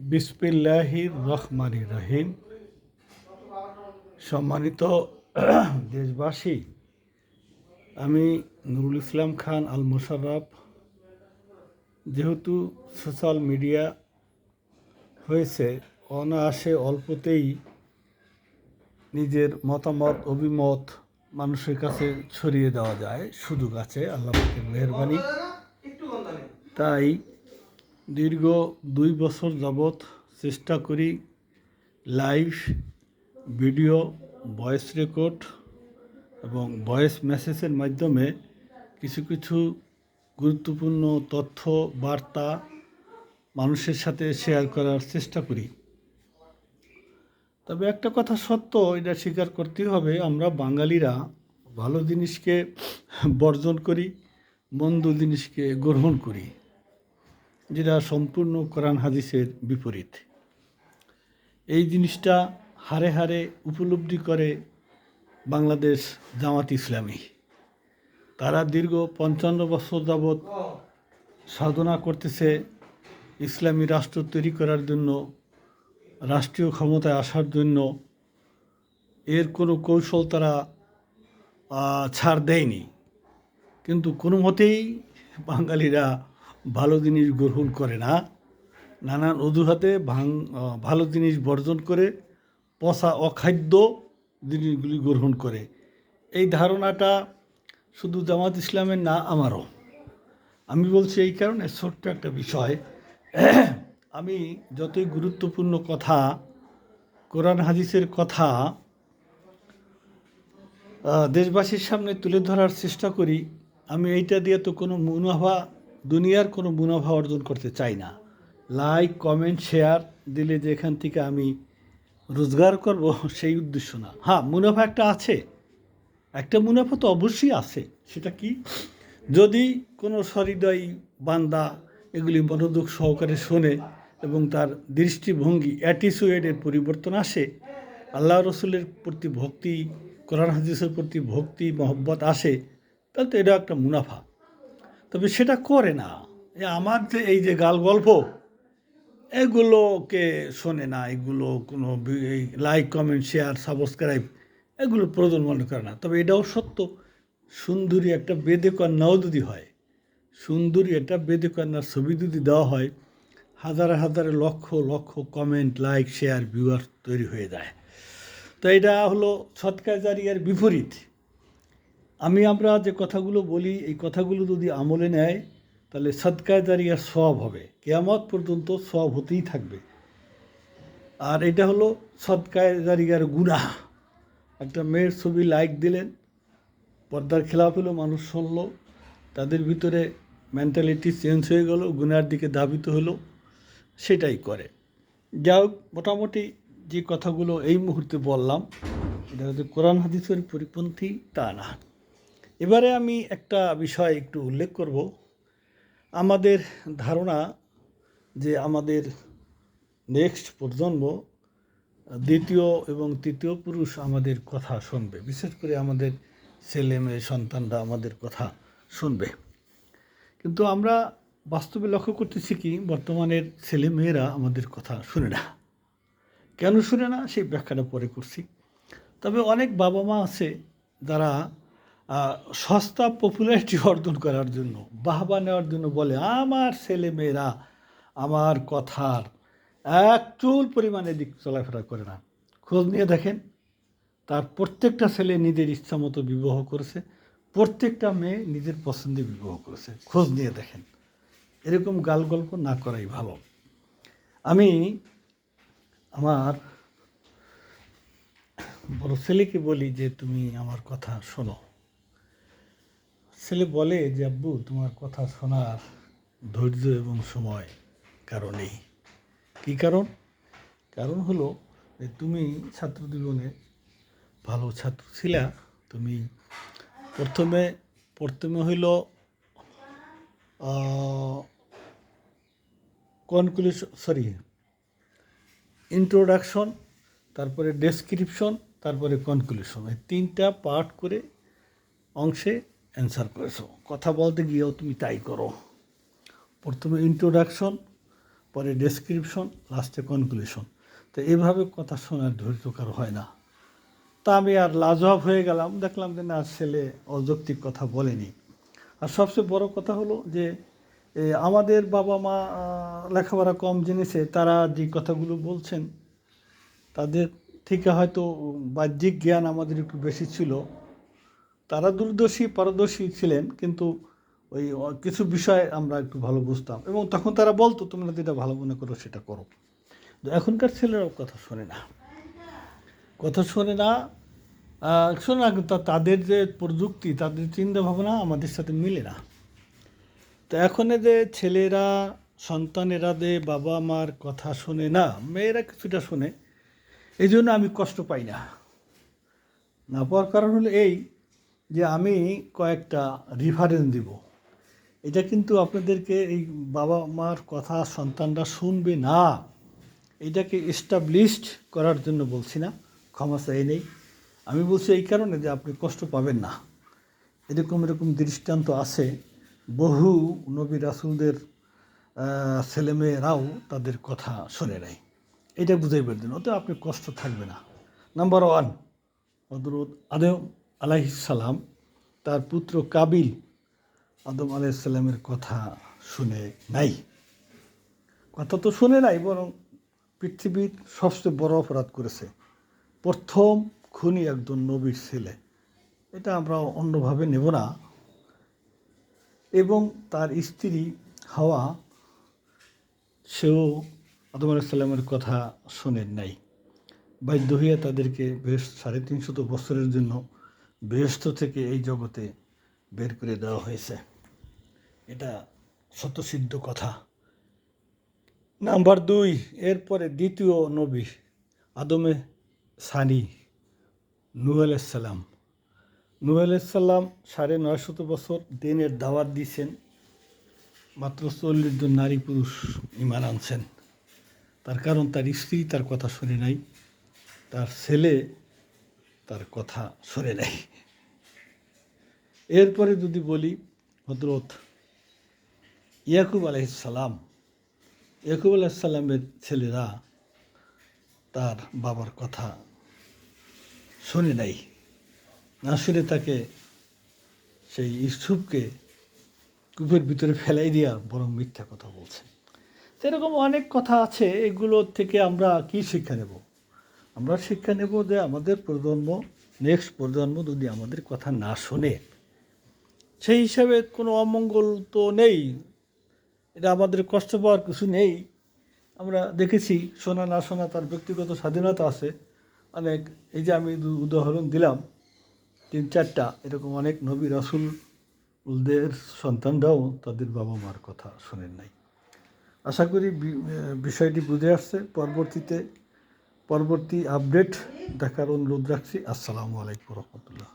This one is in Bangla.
বিসমিল্লাহির রহমানির রহিম। সম্মানিত দেশবাসী, আমি নুরুল ইসলাম খান আল মোশাররফ। যেহেতু সোশ্যাল মিডিয়া হয়েছে, অনায়াসে অল্পতেই নিজের মতামত অভিমত মানুষের কাছে ছড়িয়ে দেওয়া যায়, সুযোগ আছে, আল্লাহ পাকের মেহেরবানি। তাই দীর্ঘ 2 বছর যাবৎ চেষ্টা করি লাইভ ভিডিও, ভয়েস রেকর্ড এবং ভয়েস মেসেজের মাধ্যমে কিছু কিছু গুরুত্বপূর্ণ তথ্য বার্তা মানুষের সাথে শেয়ার করার চেষ্টা করি। তবে একটা কথা সত্য, এটা স্বীকার করতেই হবে, আমরা বাঙালিরা ভালো জিনিসকে বর্জন করি, মন্দ জিনিসকে গ্রহণ করি, যেটা সম্পূর্ণ কোরআন হাদিসের বিপরীত। এই জিনিসটা হারে হারে উপলব্ধি করে বাংলাদেশ জামাত ইসলামী। তারা দীর্ঘ 55 বছর যাবৎ সাধনা করতেছে ইসলামী রাষ্ট্র তৈরি করার জন্য, রাষ্ট্রীয় ক্ষমতায় আসার জন্য। এর কোনো কৌশল তারা ছাড় দেয়নি, কিন্তু কোনো মতেই বাঙালিরা ভালো জিনিস গ্রহণ করে না। নানান অজুহাতে ভালো জিনিস বর্জন করে পচা অখাদ্য জিনিসগুলি গ্রহণ করে। এই ধারণাটা শুধু জামাত ইসলামের না, আমারও। আমি বলছি এই কারণে, ছোট্ট একটা বিষয়, আমি যতই গুরুত্বপূর্ণ কথা, কোরআন হাদিসের কথা দেশবাসীর সামনে তুলে ধরার চেষ্টা করি, আমি এইটা দিয়ে তো কোনো মুনাফা, দুনিয়ার কোনো মুনাফা অর্জন করতে চাই না। লাইক, কমেন্ট, শেয়ার দিলে যে এখান থেকে আমি রোজগার করব, সেই উদ্দেশ্য না। হ্যাঁ, মুনাফা একটা আছে, একটা মুনাফা তো অবশ্যই আছে। সেটা কি? যদি কোনো সহৃদয় বান্দা এগুলি মনোযোগ সহকারে শোনে এবং তার দৃষ্টিভঙ্গি, অ্যাটিটিউডের পরিবর্তন আসে, আল্লাহ রসুলের প্রতি ভক্তি, কোরআন হাদিসের প্রতি ভক্তি মহব্বত আসে, তাহলে তো এটা একটা মুনাফা। তবে সেটা করে না। আমার যে এই যে গাল গল্প, এগুলোকে শোনে না, এগুলো কোনো এই লাইক, কমেন্ট, শেয়ার, সাবস্ক্রাইব এগুলো প্রয়োজন মনে করে না। তবে এটাও সত্য, সুন্দরী একটা বেদে কন্যাও যদি হয়, সুন্দরী একটা বেদে কন্যার ছবি যদি দেওয়া হয়, হাজারে হাজারে lakh lakh comment, like, share, viewer তৈরি হয়ে যায়। তো এটা হলো সৎকায় জারিয়ার বিপরীত। আমরা যে কথাগুলো বলি, এই কথাগুলো যদি আমলে নেয়, তাহলে সদকায়ে জারিয়ার সওয়াব হবে, কিয়ামত পর্যন্ত সওয়াব হতেই থাকবে। আর এটা হলো সদকায়ে জারিয়ার গুনাহ। একটা মেয়ের ছবি লাইক দিলেন, পর্দার খেলাপ হলো, মানুষ শুনলো, তাদের ভিতরে মেন্টালিটি চেঞ্জ হয়ে গেল, গুনার দিকে ধাবিত হলো, সেটাই করে। যাই হোক, মোটামুটি যে কথাগুলো এই মুহূর্তে বললাম, এটা হচ্ছে কোরআন হাদিসের পরিপন্থী তা না। এবারে আমি একটা বিষয় একটু উল্লেখ করব। আমাদের ধারণা যে আমাদের নেক্সট প্রজন্ম, দ্বিতীয় এবং তৃতীয় পুরুষ আমাদের কথা শুনবে, বিশেষ করে আমাদের ছেলে মেয়ে সন্তানরা আমাদের কথা শুনবে। কিন্তু আমরা বাস্তবে লক্ষ্য করতেছি কি, বর্তমানের ছেলে মেয়েরা আমাদের কথা শুনে না। কেন শুনে না, সেই ব্যাখ্যাটা পরে করছি। তবে অনেক বাবা মা আছে যারা সস্তা পপুলারিটি অর্জন করার জন্য, বাহবা নেওয়ার জন্য বলে, আমার ছেলে মেয়েরা আমার কথার এক চুল পরিমাণে দিক চলাফেরা করে না। খোঁজ নিয়ে দেখেন, তার প্রত্যেকটা ছেলে নিজের ইচ্ছা মতো বিবাহ করেছে, প্রত্যেকটা মেয়ে নিজের পছন্দে বিবাহ করেছে। খোঁজ নিয়ে দেখেন। এরকম গাল গল্প না করাই ভালো। আমি আমার বড় ছেলেকে বলি যে, তুমি আমার কথা শোনো। ছেলে বলে যে, আব্বু, তোমার কথা শোনার ধৈর্য এবং সময় কারো নেই। কী কারণ? কারণ হলো যে তুমি ছাত্র জীবনে ভালো ছাত্র ছিলা। তুমি প্রথমে হইল ইন্ট্রোডাকশন, তারপরে ডেসক্রিপশন, তারপরে কনক্লুশন, এই 3টা পার্ট করে অংশে অ্যান্সার করেছো। কথা বলতে গিয়েও তুমি তাই করো। প্রথমে ইন্ট্রোডাকশন, পরে ডেসক্রিপশন, লাস্টে কনক্লুশন। তো এইভাবে কথা শোনার ধৈর্য কারো হয় না। তা আমি আর লাজবাব হয়ে গেলাম, দেখলাম যে না, ছেলে অযৌক্তিক কথা বলেনি। আর সবচেয়ে বড় কথা হলো যে আমাদের বাবা মা লেখাপড়া কম জেনেছে, তারা যে কথাগুলো বলছেন তাদের থেকে হয়তো বাহ্যিক জ্ঞান আমাদের একটু বেশি ছিল। তারা দূরদর্শী পারদর্শী ছিলেন, কিন্তু ওই কিছু বিষয় আমরা একটু ভালো বুঝতাম, এবং তখন তারা বলতো তোমরা যেটা ভালো মনে করো সেটা করো। এখনকার ছেলেরাও কথা শোনে না, কথা শোনে না। শোনে না, কিন্তু তাদের যে প্রযুক্তি, তাদের চিন্তা ভাবনা আমাদের সাথে মিলে না। তো এখন যে ছেলেরা, সন্তানেরা যে বাবা মার কথা শোনে না, মেয়েরা কিছুটা শোনে, এই জন্য আমি কষ্ট পাই না। না পাওয়ার কারণ হলো এই যে আমি কয়েকটা রেফারেন্স দিব। এটা কিন্তু আপনাদেরকে এই বাবা মার কথা সন্তানরা শুনবে না, এটাকে এস্টাবলিশড করার জন্য বলছি না, ক্ষমা চাই নেই। আমি বলছি এই কারণে যে আপনি কষ্ট পাবেন না। এরকম দৃষ্টান্ত আছে, বহু নবী রাসূলদের ছেলেমেয়েরাও তাদের কথা শোনে নাই। এটা বুঝাইবার জন্য, অত আপনি কষ্ট থাকবে না। নাম্বার 1, হযরত আদম আলাইহিস সালাম, তার পুত্র কাবিল আদম আলাইহিস সালামের কথা শুনে নাই। কথা তো শুনে নাই, বরং পৃথিবীর সবচেয়ে বড় অপরাধ করেছে। প্রথম খুনি একজন নবীর ছেলে, এটা আমরা অন্যভাবে নেব না। এবং তার স্ত্রী হাওয়া, সেও আদম আলাইহিস সালামের কথা শোনেন নাই। বাধ্য হইয়া তাদেরকে 350 বছরের জন্য বেহেশত থেকে এই জগতে বের করে দেওয়া হয়েছে। এটা স্বতঃসিদ্ধ কথা। নাম্বার 2, এরপরে দ্বিতীয় নবী আদমে সানি নূহ আলাইহিস সালাম। নূহ আলাইহিস সালাম 950 বছর দিনের দাওয়াত দিয়েছেন, মাত্র 40 জন নারী পুরুষ ঈমান আনছেন। তার কারণ তার স্ত্রী তার কথা শুনে নাই, তার ছেলে তার কথা শোনে নাই। এরপরে যদি বলি হযরত ইয়াকুব আলাইহিস সালাম, ইয়াকুব আলাইহিস সালামের ছেলেরা তার বাবার কথা শোনে নাই, না শুনে তাকে, সেই ইউসুফকে কূপের ভিতরে ফেলাই দিয়া বরং মিথ্যা কথা বলছে। সেরকম অনেক কথা আছে, এগুলোর থেকে আমরা কি শিক্ষা নেব? আমরা শিক্ষা নেব যে আমাদের প্রজন্ম, নেক্সট প্রজন্ম যদি আমাদের কথা না শোনে, সেই হিসাবে কোনো অমঙ্গল তো নেই, এটা আমাদের কষ্ট পাওয়ার কিছু নেই। আমরা দেখেছি, শোনা না শোনা তার ব্যক্তিগত স্বাধীনতা আছে অনেক। এই যে আমি উদাহরণ দিলাম 3-4টা, এরকম অনেক নবী রাসূলদের সন্তানরাও তাদের বাবা মার কথা শোনেন নাই। আশা করি বিষয়টি বুঝে আসছে। পরবর্তী আপডেট দেখার অনুরোধ রাখছি। আসসালামু আলাইকুম রহমতুল্লাহ।